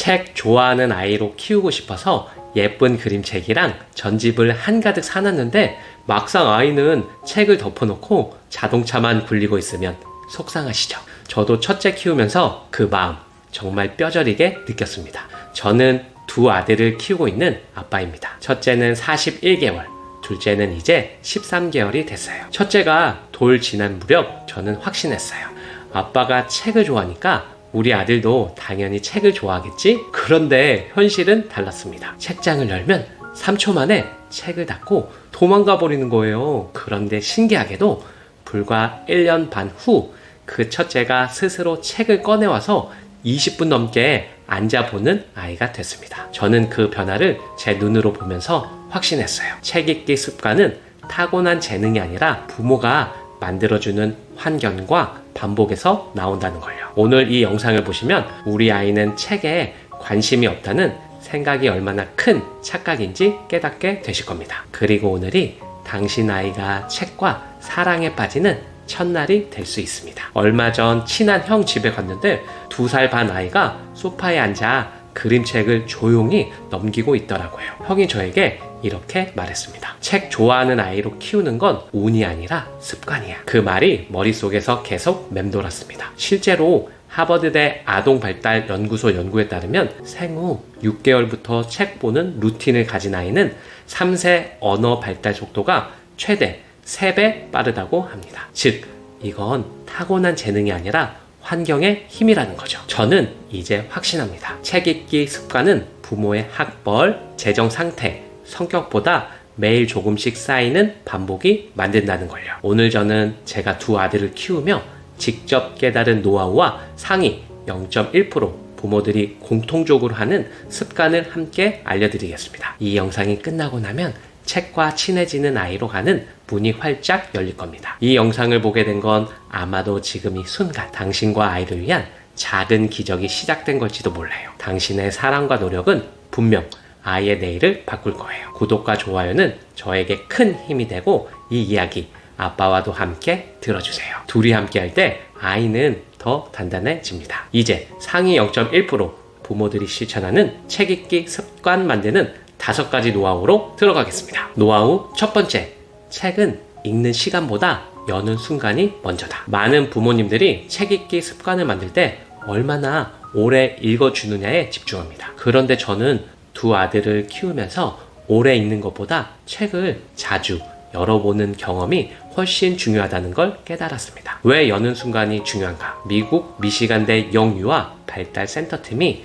책 좋아하는 아이로 키우고 싶어서 예쁜 그림책이랑 전집을 한가득 사놨는데 막상 아이는 책을 덮어놓고 자동차만 굴리고 있으면 속상하시죠? 저도 첫째 키우면서 그 마음 정말 뼈저리게 느꼈습니다. 저는 두 아들을 키우고 있는 아빠입니다. 첫째는 41개월, 둘째는 이제 13개월이 됐어요. 첫째가 돌 지난 무렵 저는 확신했어요. 아빠가 책을 좋아하니까 우리 아들도 당연히 책을 좋아하겠지? 그런데 현실은 달랐습니다. 책장을 열면 3초 만에 책을 닫고 도망가 버리는 거예요. 그런데 신기하게도 불과 1년 반 후 그 첫째가 스스로 책을 꺼내와서 20분 넘게 앉아보는 아이가 됐습니다. 저는 그 변화를 제 눈으로 보면서 확신했어요. 책 읽기 습관은 타고난 재능이 아니라 부모가 만들어주는 환경과 반복에서 나온다는 걸요. 오늘 이 영상을 보시면 우리 아이는 책에 관심이 없다는 생각이 얼마나 큰 착각인지 깨닫게 되실 겁니다. 그리고 오늘이 당신 아이가 책과 사랑에 빠지는 첫날이 될 수 있습니다. 얼마 전 친한 형 집에 갔는데 2살 반 아이가 소파에 앉아 그림책을 조용히 넘기고 있더라고요. 형이 저에게 이렇게 말했습니다. 책 좋아하는 아이로 키우는 건 운이 아니라 습관이야. 그 말이 머릿속에서 계속 맴돌았습니다. 실제로 하버드대 아동발달연구소 연구에 따르면 생후 6개월부터 책 보는 루틴을 가진 아이는 3세 언어 발달 속도가 최대 3배 빠르다고 합니다. 즉, 이건 타고난 재능이 아니라 환경의 힘이라는 거죠. 저는 이제 확신합니다. 책 읽기 습관은 부모의 학벌, 재정 상태, 성격보다 매일 조금씩 쌓이는 반복이 만든다는 걸요. 오늘 저는 제가 두 아들을 키우며 직접 깨달은 노하우와 상위 0.1% 부모들이 공통적으로 하는 습관을 함께 알려드리겠습니다. 이 영상이 끝나고 나면 책과 친해지는 아이로 가는 문이 활짝 열릴 겁니다. 이 영상을 보게 된 건 아마도 지금 이 순간 당신과 아이를 위한 작은 기적이 시작된 걸지도 몰라요. 당신의 사랑과 노력은 분명 아이의 내일을 바꿀 거예요. 구독과 좋아요는 저에게 큰 힘이 되고 이 이야기 아빠와도 함께 들어주세요. 둘이 함께 할 때 아이는 더 단단해집니다. 이제 상위 0.1% 부모들이 실천하는 책 읽기 습관 만드는 5가지 노하우로 들어가겠습니다. 노하우 첫 번째, 책은 읽는 시간보다 여는 순간이 먼저다. 많은 부모님들이 책 읽기 습관을 만들 때 얼마나 오래 읽어주느냐에 집중합니다. 그런데 저는 두 아들을 키우면서 오래 읽는 것보다 책을 자주 열어보는 경험이 훨씬 중요하다는 걸 깨달았습니다. 왜 여는 순간이 중요한가? 미국 미시간대 영유아 발달센터팀이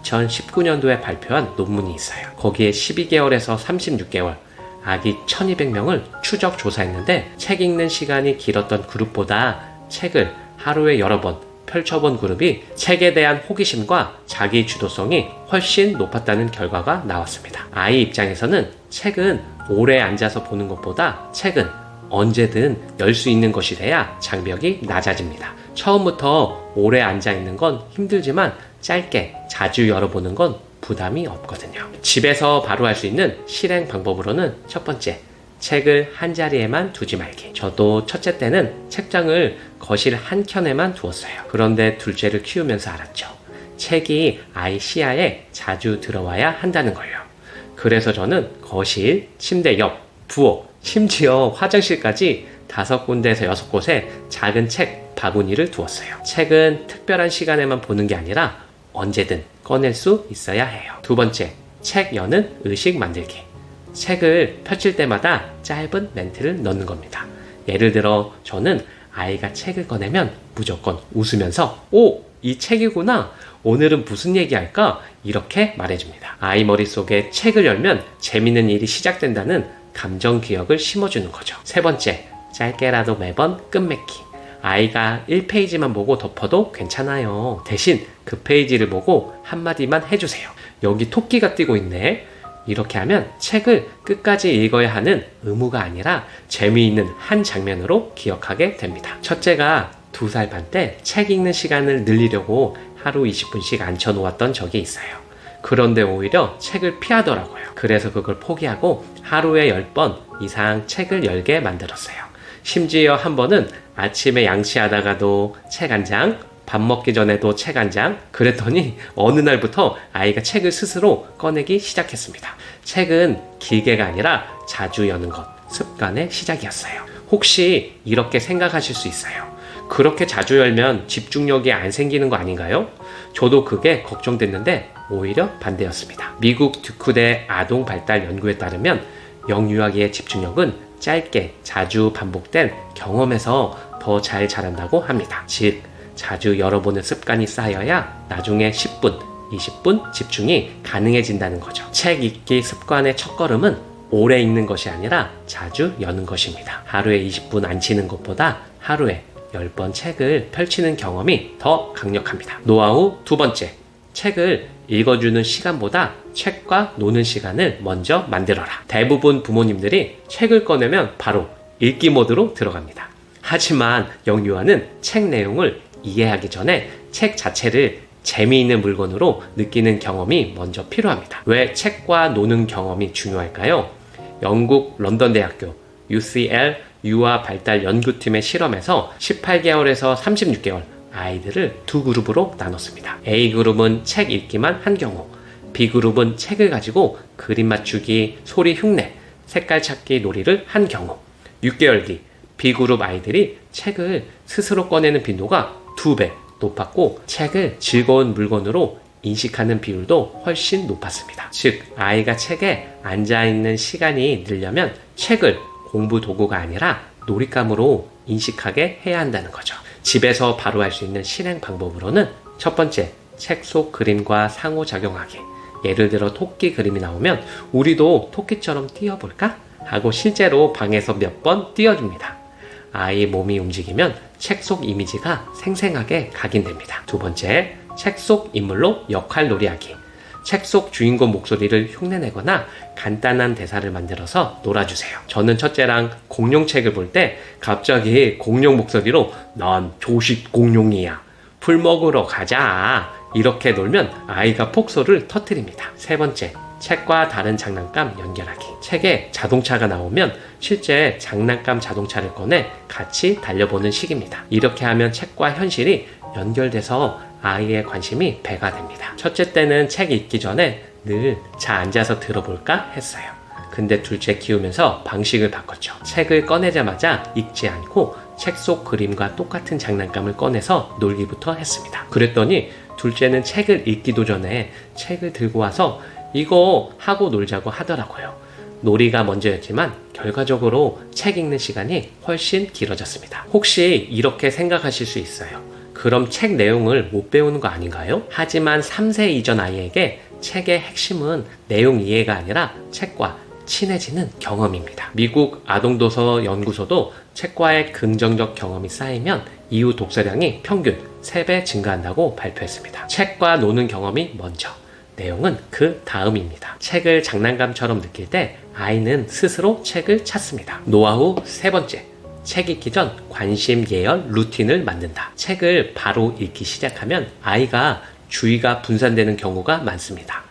2019년도에 발표한 논문이 있어요. 거기에 12개월에서 36개월 아기 1200명을 추적 조사했는데 책 읽는 시간이 길었던 그룹보다 책을 하루에 여러 번 펼쳐본 그룹이 책에 대한 호기심과 자기 주도성이 훨씬 높았다는 결과가 나왔습니다. 아이 입장에서는 책은 오래 앉아서 보는 것보다 책은 언제든 열 수 있는 것이 돼야 장벽이 낮아집니다. 처음부터 오래 앉아 있는 건 힘들지만 짧게 자주 열어보는 건 부담이 없거든요. 집에서 바로 할 수 있는 실행 방법으로는 첫 번째, 책을 한 자리에만 두지 말기. 저도 첫째 때는 책장을 거실 한켠에만 두었어요. 그런데 둘째를 키우면서 알았죠. 책이 아이 시야에 자주 들어와야 한다는 걸요. 그래서 저는 거실, 침대 옆, 부엌, 심지어 화장실까지 5군데에서 6곳에 작은 책 바구니를 두었어요. 책은 특별한 시간에만 보는 게 아니라 언제든 꺼낼 수 있어야 해요. 두 번째, 책 여는 의식 만들기. 책을 펼칠 때마다 짧은 멘트를 넣는 겁니다. 예를 들어 저는 아이가 책을 꺼내면 무조건 웃으면서 오! 이 책이구나. 오늘은 무슨 얘기할까? 이렇게 말해줍니다. 아이 머릿속에 책을 열면 재밌는 일이 시작된다는 감정 기억을 심어주는 거죠. 세 번째, 짧게라도 매번 끝맺기. 아이가 1페이지만 보고 덮어도 괜찮아요. 대신 그 페이지를 보고 한마디만 해주세요. 여기 토끼가 뛰고 있네. 이렇게 하면 책을 끝까지 읽어야 하는 의무가 아니라 재미있는 한 장면으로 기억하게 됩니다. 첫째가 2살 반 때 책 읽는 시간을 늘리려고 하루 20분씩 앉혀놓았던 적이 있어요. 그런데 오히려 책을 피하더라고요. 그래서 그걸 포기하고 하루에 10번 이상 책을 열게 만들었어요. 심지어 한 번은 아침에 양치하다가도 책 한 장, 밥 먹기 전에도 책 한 장. 그랬더니 어느 날부터 아이가 책을 스스로 꺼내기 시작했습니다. 책은 기계가 아니라 자주 여는 것, 습관의 시작이었어요. 혹시 이렇게 생각하실 수 있어요. 그렇게 자주 열면 집중력이 안 생기는 거 아닌가요? 저도 그게 걱정됐는데 오히려 반대였습니다. 미국 듀크대 아동 발달 연구에 따르면 영유아기의 집중력은 짧게 자주 반복된 경험에서 더 잘 자란다고 합니다. 즉, 자주 열어보는 습관이 쌓여야 나중에 10분, 20분 집중이 가능해진다는 거죠. 책 읽기 습관의 첫걸음은 오래 읽는 것이 아니라 자주 여는 것입니다. 하루에 20분 앉히는 것보다 하루에 10번 책을 펼치는 경험이 더 강력합니다. 노하우 두 번째, 책을 읽어주는 시간보다 책과 노는 시간을 먼저 만들어라. 대부분 부모님들이 책을 꺼내면 바로 읽기 모드로 들어갑니다. 하지만 영유아는 책 내용을 이해하기 전에 책 자체를 재미있는 물건으로 느끼는 경험이 먼저 필요합니다. 왜 책과 노는 경험이 중요할까요? 영국 런던 대학교 UCL 유아 발달 연구팀의 실험에서 18개월에서 36개월 아이들을 두 그룹으로 나눴습니다. A그룹은 책 읽기만 한 경우, B그룹은 책을 가지고 그림 맞추기, 소리 흉내, 색깔 찾기 놀이를 한 경우. 6개월 뒤 B그룹 아이들이 책을 스스로 꺼내는 빈도가 2배 높았고 책을 즐거운 물건으로 인식하는 비율도 훨씬 높았습니다. 즉, 아이가 책에 앉아있는 시간이 늘려면 책을 공부 도구가 아니라 놀잇감으로 인식하게 해야 한다는 거죠. 집에서 바로 할 수 있는 실행 방법으로는 첫 번째, 책 속 그림과 상호작용하기. 예를 들어 토끼 그림이 나오면 우리도 토끼처럼 뛰어볼까? 하고 실제로 방에서 몇 번 뛰어줍니다. 아이 몸이 움직이면 책 속 이미지가 생생하게 각인됩니다. 두 번째, 책 속 인물로 역할 놀이하기. 책 속 주인공 목소리를 흉내내거나 간단한 대사를 만들어서 놀아주세요. 저는 첫째랑 공룡책을 볼 때 갑자기 공룡 목소리로 난 조식 공룡이야. 풀 먹으러 가자. 이렇게 놀면 아이가 폭소를 터뜨립니다. 세 번째, 책과 다른 장난감 연결하기. 책에 자동차가 나오면 실제 장난감 자동차를 꺼내 같이 달려보는 식입니다. 이렇게 하면 책과 현실이 연결돼서 아이의 관심이 배가 됩니다. 첫째 때는 책 읽기 전에 늘 자 앉아서 들어볼까 했어요. 근데 둘째 키우면서 방식을 바꿨죠. 책을 꺼내자마자 읽지 않고 책 속 그림과 똑같은 장난감을 꺼내서 놀기부터 했습니다. 그랬더니 둘째는 책을 읽기도 전에 책을 들고 와서 이거 하고 놀자고 하더라고요. 놀이가 먼저였지만 결과적으로 책 읽는 시간이 훨씬 길어졌습니다. 혹시 이렇게 생각하실 수 있어요. 그럼 책 내용을 못 배우는 거 아닌가요? 하지만 3세 이전 아이에게 책의 핵심은 내용 이해가 아니라 책과 친해지는 경험입니다. 미국 아동도서 연구소도 책과의 긍정적 경험이 쌓이면 이후 독서량이 평균 3배 증가한다고 발표했습니다. 책과 노는 경험이 먼저, 내용은 그 다음입니다. 책을 장난감처럼 느낄 때 아이는 스스로 책을 찾습니다. 노하우 세 번째, 책 읽기 전 관심 예열 루틴을 만든다. 책을 바로 읽기 시작하면 아이가 주의가 분산되는 경우가 많습니다.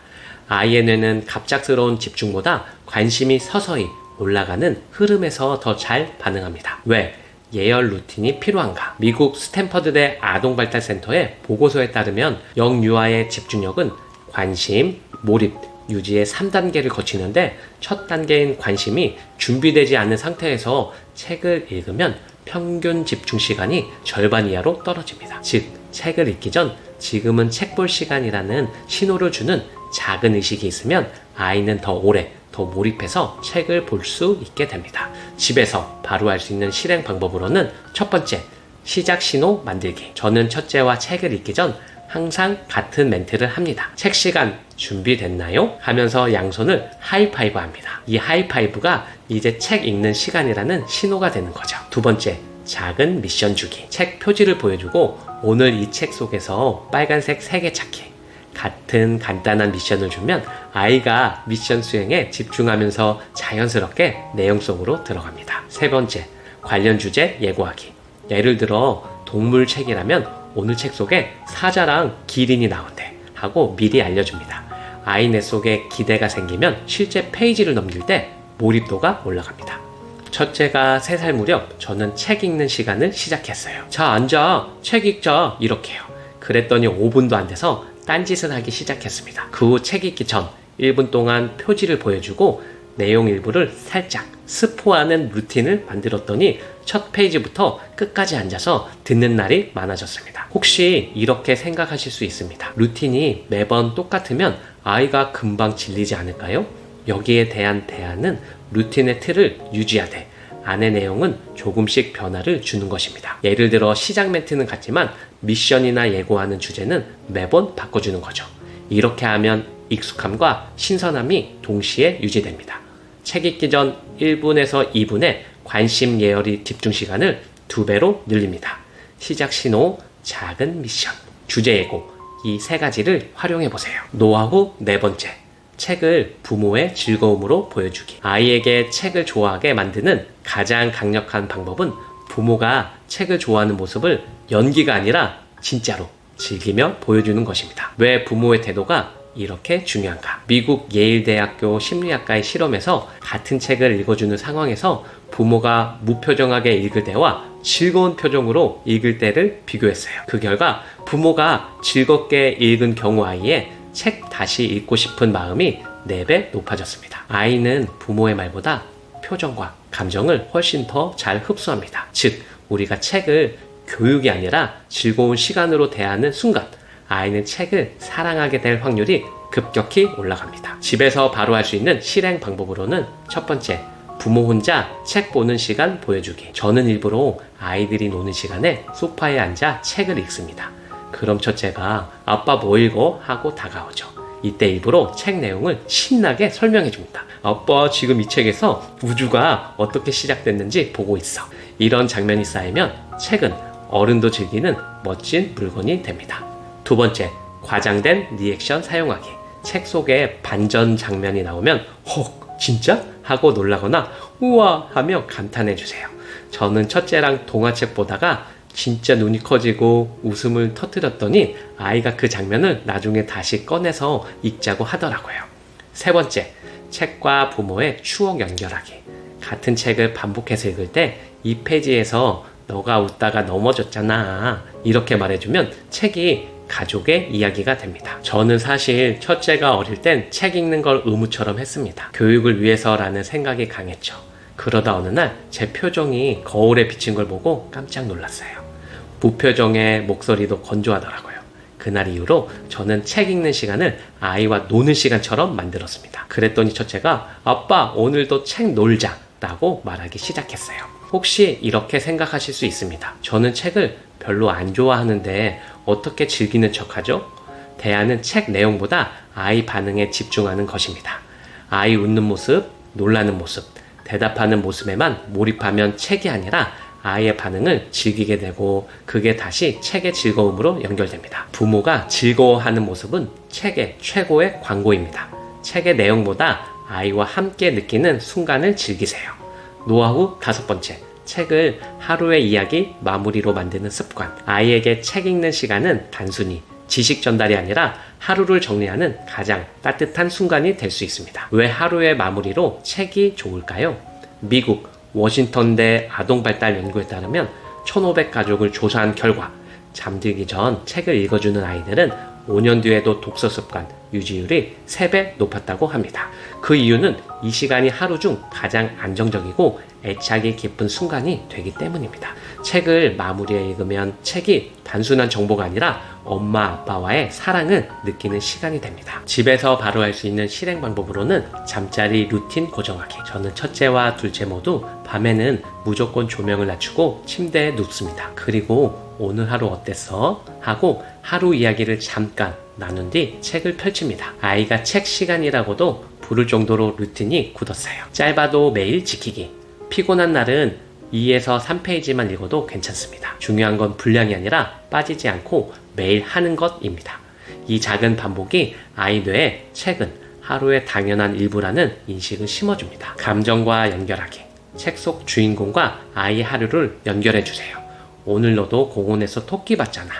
아이의 뇌는 갑작스러운 집중보다 관심이 서서히 올라가는 흐름에서 더 잘 반응합니다. 왜? 예열 루틴이 필요한가? 미국 스탠퍼드대 아동발달센터의 보고서에 따르면 영유아의 집중력은 관심, 몰입, 유지의 3단계를 거치는데 첫 단계인 관심이 준비되지 않은 상태에서 책을 읽으면 평균 집중 시간이 절반 이하로 떨어집니다. 즉, 책을 읽기 전 지금은 책 볼 시간이라는 신호를 주는 작은 의식이 있으면 아이는 더 오래, 더 몰입해서 책을 볼 수 있게 됩니다. 집에서 바로 할 수 있는 실행 방법으로는 첫 번째, 시작 신호 만들기. 저는 첫째와 책을 읽기 전 항상 같은 멘트를 합니다. 책 시간 준비됐나요? 하면서 양손을 하이파이브 합니다. 이 하이파이브가 이제 책 읽는 시간이라는 신호가 되는 거죠. 두 번째, 작은 미션 주기. 책 표지를 보여주고 오늘 이 책 속에서 빨간색 3개 찾기. 같은 간단한 미션을 주면 아이가 미션 수행에 집중하면서 자연스럽게 내용 속으로 들어갑니다. 세 번째, 관련 주제 예고하기. 예를 들어 동물 책이라면 오늘 책 속에 사자랑 기린이 나온대 하고 미리 알려줍니다. 아이 뇌 속에 기대가 생기면 실제 페이지를 넘길 때 몰입도가 올라갑니다. 첫째가 3살 무렵 저는 책 읽는 시간을 시작했어요. 자, 앉아. 책 읽자. 이렇게요. 그랬더니 5분도 안 돼서 딴짓을 하기 시작했습니다. 그 후 책 읽기 전 1분 동안 표지를 보여주고 내용 일부를 살짝 스포하는 루틴을 만들었더니 첫 페이지부터 끝까지 앉아서 듣는 날이 많아졌습니다. 혹시 이렇게 생각하실 수 있습니다. 루틴이 매번 똑같으면 아이가 금방 질리지 않을까요? 여기에 대한 대안은 루틴의 틀을 유지하되 안의 내용은 조금씩 변화를 주는 것입니다. 예를 들어 시작 멘트는 같지만 미션이나 예고하는 주제는 매번 바꿔주는 거죠. 이렇게 하면 익숙함과 신선함이 동시에 유지됩니다. 책 읽기 전 1분에서 2분의 관심 예열이 집중 시간을 2배로 늘립니다. 시작 신호, 작은 미션, 주제 예고 이 3가지를 활용해 보세요. 노하우 4번째. 책을 부모의 즐거움으로 보여주기. 아이에게 책을 좋아하게 만드는 가장 강력한 방법은 부모가 책을 좋아하는 모습을 연기가 아니라 진짜로 즐기며 보여주는 것입니다. 왜 부모의 태도가 이렇게 중요한가? 미국 예일대학교 심리학과의 실험에서 같은 책을 읽어주는 상황에서 부모가 무표정하게 읽을 때와 즐거운 표정으로 읽을 때를 비교했어요. 그 결과 부모가 즐겁게 읽은 경우 아이의 책 다시 읽고 싶은 마음이 4배 높아졌습니다. 아이는 부모의 말보다 표정과 감정을 훨씬 더 잘 흡수합니다. 즉, 우리가 책을 교육이 아니라 즐거운 시간으로 대하는 순간 아이는 책을 사랑하게 될 확률이 급격히 올라갑니다. 집에서 바로 할 수 있는 실행 방법으로는 첫 번째, 부모 혼자 책 보는 시간 보여주기. 저는 일부러 아이들이 노는 시간에 소파에 앉아 책을 읽습니다. 그럼 첫째가 아빠 뭐 읽어? 하고 다가오죠. 이때 일부러 책 내용을 신나게 설명해 줍니다. 아빠 지금 이 책에서 우주가 어떻게 시작됐는지 보고 있어. 이런 장면이 쌓이면 책은 어른도 즐기는 멋진 물건이 됩니다. 두 번째, 과장된 리액션 사용하기. 책 속에 반전 장면이 나오면 헉, 진짜? 하고 놀라거나 우와 하며 감탄해 주세요. 저는 첫째랑 동화책 보다가 진짜 눈이 커지고 웃음을 터뜨렸더니 아이가 그 장면을 나중에 다시 꺼내서 읽자고 하더라고요. 세 번째, 책과 부모의 추억 연결하기. 같은 책을 반복해서 읽을 때 이 페이지에서 너가 웃다가 넘어졌잖아. 이렇게 말해주면 책이 가족의 이야기가 됩니다. 저는 사실 첫째가 어릴 땐 책 읽는 걸 의무처럼 했습니다. 교육을 위해서라는 생각이 강했죠. 그러다 어느 날 제 표정이 거울에 비친 걸 보고 깜짝 놀랐어요. 무표정의 목소리도 건조하더라고요. 그날 이후로 저는 책 읽는 시간을 아이와 노는 시간처럼 만들었습니다. 그랬더니 첫째가 아빠 오늘도 책 놀자 라고 말하기 시작했어요. 혹시 이렇게 생각하실 수 있습니다. 저는 책을 별로 안 좋아하는데 어떻게 즐기는 척하죠? 대안은 책 내용보다 아이 반응에 집중하는 것입니다. 아이 웃는 모습, 놀라는 모습, 대답하는 모습에만 몰입하면 책이 아니라 아이의 반응을 즐기게 되고 그게 다시 책의 즐거움으로 연결됩니다. 부모가 즐거워하는 모습은 책의 최고의 광고입니다. 책의 내용보다 아이와 함께 느끼는 순간을 즐기세요. 노하우 5번째, 책을 하루의 이야기 마무리로 만드는 습관. 아이에게 책 읽는 시간은 단순히 지식 전달이 아니라 하루를 정리하는 가장 따뜻한 순간이 될 수 있습니다. 왜 하루의 마무리로 책이 좋을까요? 미국 워싱턴대 아동발달 연구에 따르면 1500가족을 조사한 결과 잠들기 전 책을 읽어주는 아이들은 5년 뒤에도 독서 습관 유지율이 3배 높았다고 합니다. 그 이유는 이 시간이 하루 중 가장 안정적이고 애착이 깊은 순간이 되기 때문입니다. 책을 마무리해 읽으면 책이 단순한 정보가 아니라 엄마 아빠와의 사랑을 느끼는 시간이 됩니다. 집에서 바로 할 수 있는 실행 방법으로는 잠자리 루틴 고정하기. 저는 첫째와 둘째 모두 밤에는 무조건 조명을 낮추고 침대에 눕습니다. 그리고 오늘 하루 어땠어? 하고 하루 이야기를 잠깐 나눈 뒤 책을 펼칩니다. 아이가 책 시간이라고도 부를 정도로 루틴이 굳었어요. 짧아도 매일 지키기. 피곤한 날은 2에서 3페이지만 읽어도 괜찮습니다. 중요한 건 분량이 아니라 빠지지 않고 매일 하는 것입니다. 이 작은 반복이 아이 뇌에 책은 하루의 당연한 일부라는 인식을 심어줍니다. 감정과 연결하기. 책 속 주인공과 아이의 하루를 연결해주세요. 오늘 너도 공원에서 토끼 봤잖아.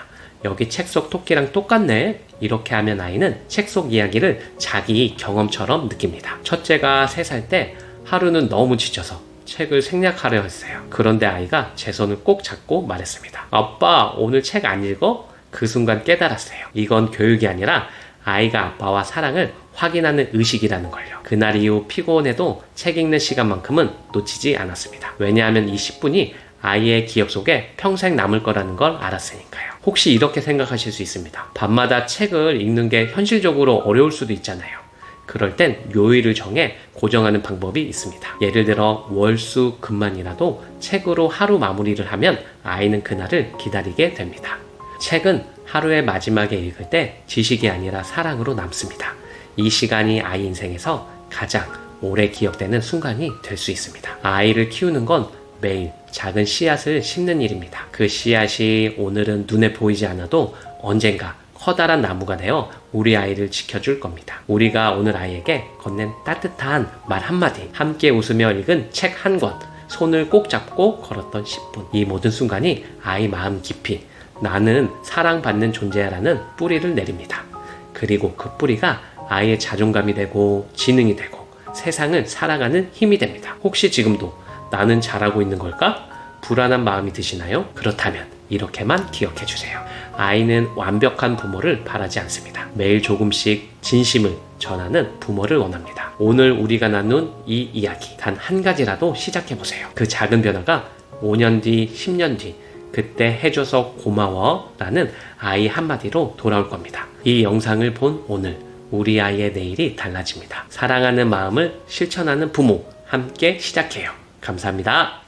여기 책 속 토끼랑 똑같네. 이렇게 하면 아이는 책 속 이야기를 자기 경험처럼 느낍니다. 첫째가 3살 때 하루는 너무 지쳐서 책을 생략하려 했어요. 그런데 아이가 제 손을 꼭 잡고 말했습니다. 아빠, 오늘 책 안 읽어? 그 순간 깨달았어요. 이건 교육이 아니라 아이가 아빠와 사랑을 확인하는 의식이라는 걸요. 그날 이후 피곤해도 책 읽는 시간만큼은 놓치지 않았습니다. 왜냐하면 이 10분이 아이의 기억 속에 평생 남을 거라는 걸 알았으니까요. 혹시 이렇게 생각하실 수 있습니다. 밤마다 책을 읽는 게 현실적으로 어려울 수도 있잖아요. 그럴 땐 요일을 정해 고정하는 방법이 있습니다. 예를 들어 월, 수, 금만이라도 책으로 하루 마무리를 하면 아이는 그날을 기다리게 됩니다. 책은 하루의 마지막에 읽을 때 지식이 아니라 사랑으로 남습니다. 이 시간이 아이 인생에서 가장 오래 기억되는 순간이 될 수 있습니다. 아이를 키우는 건 매일 작은 씨앗을 심는 일입니다. 그 씨앗이 오늘은 눈에 보이지 않아도 언젠가 커다란 나무가 되어 우리 아이를 지켜줄 겁니다. 우리가 오늘 아이에게 건넨 따뜻한 말 한마디, 함께 웃으며 읽은 책 한 권, 손을 꼭 잡고 걸었던 10분. 이 모든 순간이 아이 마음 깊이 나는 사랑받는 존재야라는 뿌리를 내립니다. 그리고 그 뿌리가 아이의 자존감이 되고 지능이 되고 세상을 살아가는 힘이 됩니다. 혹시 지금도 나는 잘하고 있는 걸까? 불안한 마음이 드시나요? 그렇다면 이렇게만 기억해 주세요. 아이는 완벽한 부모를 바라지 않습니다. 매일 조금씩 진심을 전하는 부모를 원합니다. 오늘 우리가 나눈 이 이야기 단 한 가지라도 시작해 보세요. 그 작은 변화가 5년 뒤, 10년 뒤 그때 해줘서 고마워 라는 아이 한마디로 돌아올 겁니다. 이 영상을 본 오늘 우리 아이의 내일이 달라집니다. 사랑하는 마음을 실천하는 부모 함께 시작해요. 감사합니다.